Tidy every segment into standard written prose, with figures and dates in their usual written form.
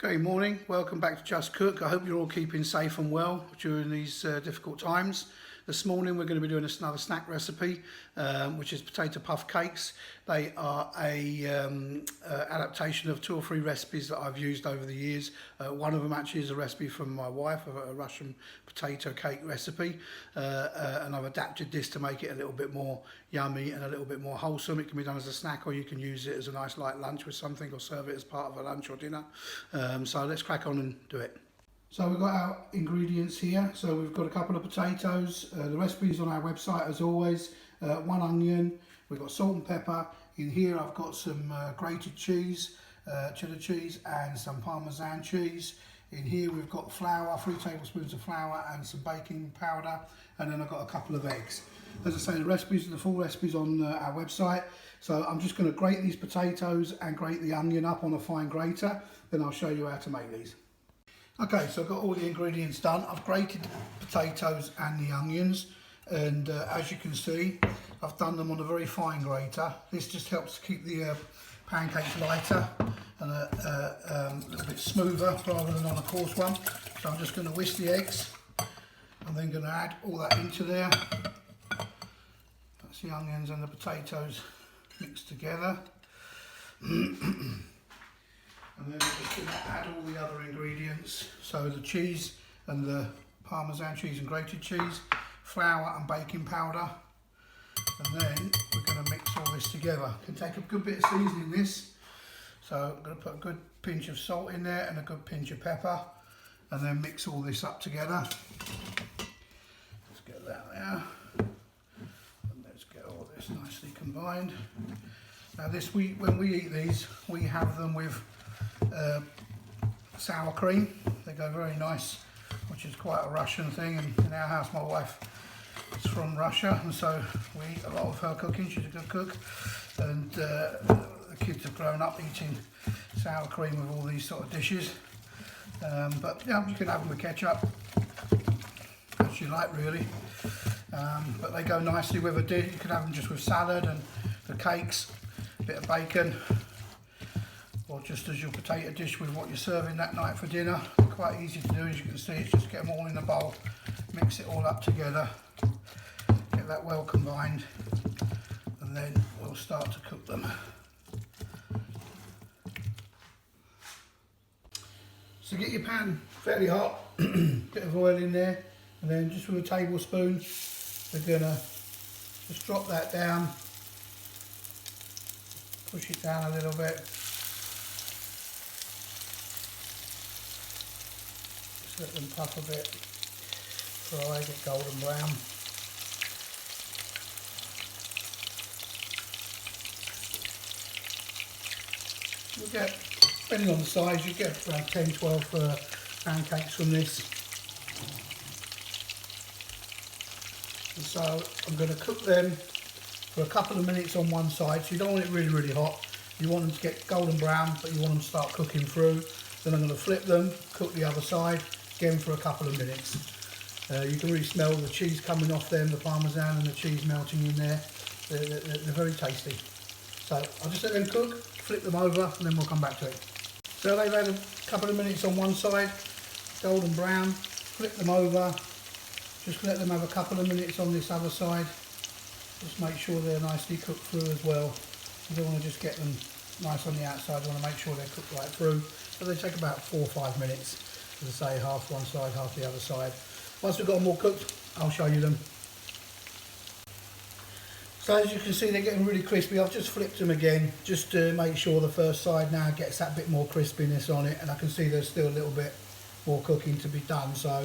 Good morning, welcome back to Just Cook. I hope you're all keeping safe and well during these difficult times. This morning we're going to be doing another snack recipe, which is potato puff cakes. They are a adaptation of 2 or 3 recipes that I've used over the years. One of them actually is a recipe from my wife, a Russian potato cake recipe, and I've adapted this to make it a little bit more yummy and a little bit more wholesome. It can be done as a snack, or you can use it as a nice light lunch with something, or serve it as part of a lunch or dinner. So let's crack on and do it. So we've got our ingredients here. So we've got a couple of potatoes. The recipe is on our website as always. 1 onion. We've got salt and pepper. In here I've got some grated cheese, cheddar cheese, and some Parmesan cheese. In here we've got flour, 3 tablespoons of flour, and some baking powder. And then I've got a couple of eggs. As I say, the full recipe's on our website. So I'm just going to grate these potatoes and grate the onion up on a fine grater. Then I'll show you how to make these. Okay, so I've got all the ingredients done. I've grated the potatoes and the onions, and as you can see, I've done them on a very fine grater. This just helps to keep the pancakes lighter and a little bit smoother rather than on a coarse one. So I'm just going to whisk the eggs. I'm then going to add all that into there. That's the onions and the potatoes mixed together. And then we're just going to add all the other ingredients. So the cheese and the Parmesan cheese and grated cheese, flour and baking powder. And then we're going to mix all this together. Can take a good bit of seasoning this. So I'm going to put a good pinch of salt in there and a good pinch of pepper. And then mix all this up together. Let's get that there. And let's get all this nicely combined. Now when we eat these, we have them with sour cream. They go very nice, which is quite a Russian thing, and in our house my wife is from Russia, and so we eat a lot of her cooking. She's a good cook, and the kids have grown up eating sour cream with all these sort of dishes, but yeah, you can have them with ketchup as you like really, but they go nicely with a dish. You can have them just with salad and the cakes, a bit of bacon, or just as your potato dish with what you're serving that night for dinner. Quite easy to do, as you can see. It's just get them all in a bowl, mix it all up together, get that well combined, and then we'll start to cook them. So get your pan fairly hot, bit of oil in there, and then just with a tablespoon we're gonna just drop that down, push it down a little bit. Let them puff a bit, fry, get golden brown. You'll get, depending on the size, you get around 10-12 pancakes from this. And so I'm going to cook them for a couple of minutes on one side. So you don't want it really, really hot. You want them to get golden brown, but you want them to start cooking through. Then I'm going to flip them, cook the other side, again for a couple of minutes. You can really smell the cheese coming off them, the Parmesan and the cheese melting in there. They're very tasty. So I'll just let them cook, flip them over, and then we'll come back to it. So they've had a couple of minutes on one side, golden brown, flip them over, just let them have a couple of minutes on this other side. Just make sure they're nicely cooked through as well. You don't want to just get them nice on the outside, you want to make sure they're cooked right through. So they take about 4 or 5 minutes. As I say, half one side, half the other side. Once we've got them all cooked, I'll show you them. So as you can see, they're getting really crispy. I've just flipped them again, just to make sure the first side now gets that bit more crispiness on it, and I can see there's still a little bit more cooking to be done. So,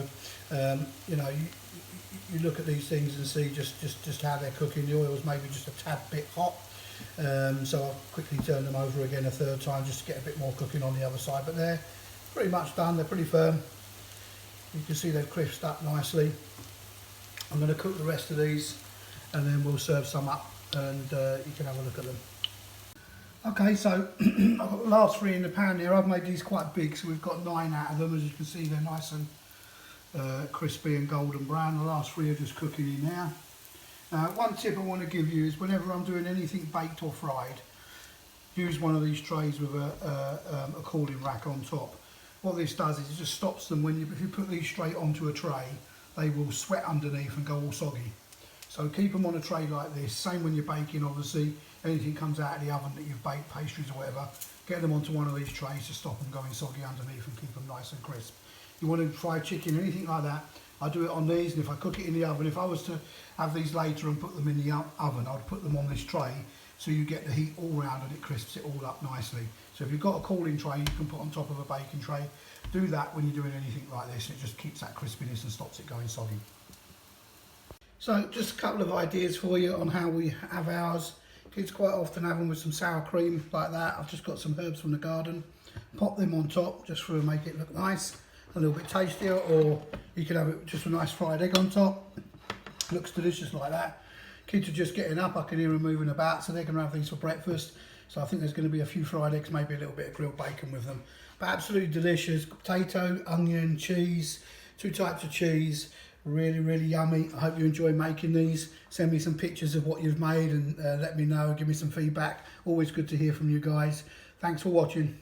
you know, you look at these things and see just how they're cooking. The oil's maybe just a tad bit hot. So I'll quickly turn them over again a third time just to get a bit more cooking on the other side, but they're pretty much done. They're pretty firm. You can see they've crisped up nicely. I'm going to cook the rest of these and then we'll serve some up, and you can have a look at them. Okay, so I've got the last 3 in the pan here. I've made these quite big, so we've got 9 out of them. As you can see, they're nice and crispy and golden brown. The last 3 are just cooking in now. One tip I want to give you is whenever I'm doing anything baked or fried, use one of these trays with a cooling rack on top. what this does is it just stops them when if you put these straight onto a tray, they will sweat underneath and go all soggy. So keep them on a tray like this. Same when you're baking, obviously. Anything comes out of the oven that you've baked, pastries or whatever, get them onto one of these trays to stop them going soggy underneath and keep them nice and crisp. You want to fry chicken, anything like that, I do it on these, and if I cook it in the oven, if I was to have these later and put them in the oven, I'd put them on this tray so you get the heat all round and it crisps it all up nicely. So if you've got a cooling tray you can put on top of a baking tray, do that when you're doing anything like this, and it just keeps that crispiness and stops it going soggy. So just a couple of ideas for you on how we have ours. Kids quite often have them with some sour cream like that. I've just got some herbs from the garden, pop them on top just to make it look nice, a little bit tastier, or you could have it just a nice fried egg on top. Looks delicious like that. Kids are just getting up, I can hear them moving about, so they're going to have these for breakfast. So I think there's going to be a few fried eggs, maybe a little bit of grilled bacon with them. But absolutely delicious. Potato, onion, cheese, 2 types of cheese. Really, really yummy. I hope you enjoy making these. Send me some pictures of what you've made and let me know. Give me some feedback. Always good to hear from you guys. Thanks for watching.